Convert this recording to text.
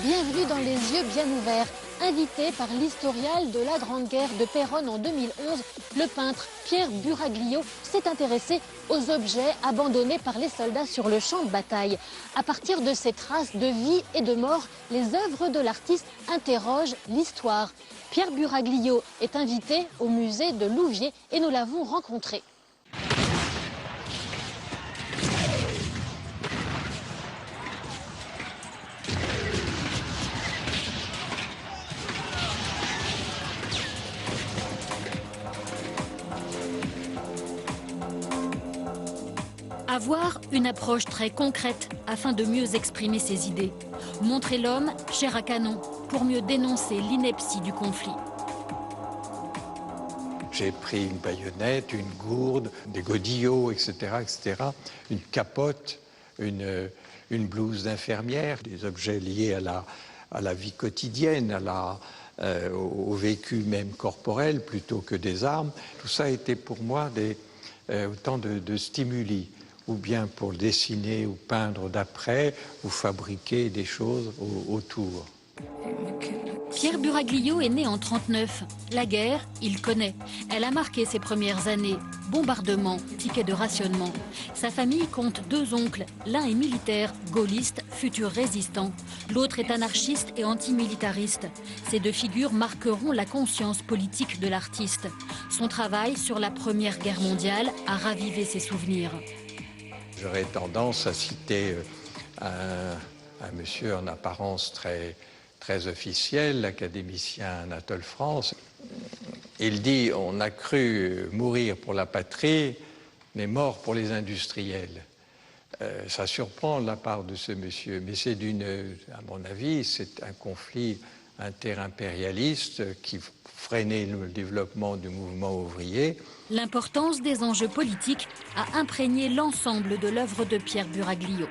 Bienvenue dans Les Yeux bien ouverts. Invité par l'historial de la Grande Guerre de Péronne en 2011, le peintre Pierre Buraglio s'est intéressé aux objets abandonnés par les soldats sur le champ de bataille. À partir de ces traces de vie et de mort, les œuvres de l'artiste interrogent l'histoire. Pierre Buraglio est invité au musée de Louviers et nous l'avons rencontré. Avoir une approche très concrète afin de mieux exprimer ses idées. Montrer l'homme chair à canon pour mieux dénoncer l'ineptie du conflit. J'ai pris une baïonnette, une gourde, des godillots, etc., etc., une capote, une blouse d'infirmière, des objets liés à la vie quotidienne, au vécu même corporel plutôt que des armes. Tout ça a été pour moi autant de stimuli, ou bien pour dessiner ou peindre d'après, ou fabriquer des choses autour. Pierre Buraglio est né en 1939. La guerre, il connaît. Elle a marqué ses premières années. Bombardements, tickets de rationnement. Sa famille compte 2 oncles. L'un est militaire, gaulliste, futur résistant. L'autre est anarchiste et antimilitariste. Ces 2 figures marqueront la conscience politique de l'artiste. Son travail sur la Première Guerre mondiale a ravivé ses souvenirs. J'aurais tendance à citer un monsieur en apparence très officiel, l'académicien Anatole France. Il dit « On a cru mourir pour la patrie, mais mort pour les industriels ». Ça surprend de la part de ce monsieur, mais c'est à mon avis, c'est un conflit interimpérialiste qui freinait le développement du mouvement ouvrier. L'importance des enjeux politiques a imprégné l'ensemble de l'œuvre de Pierre Buraglio.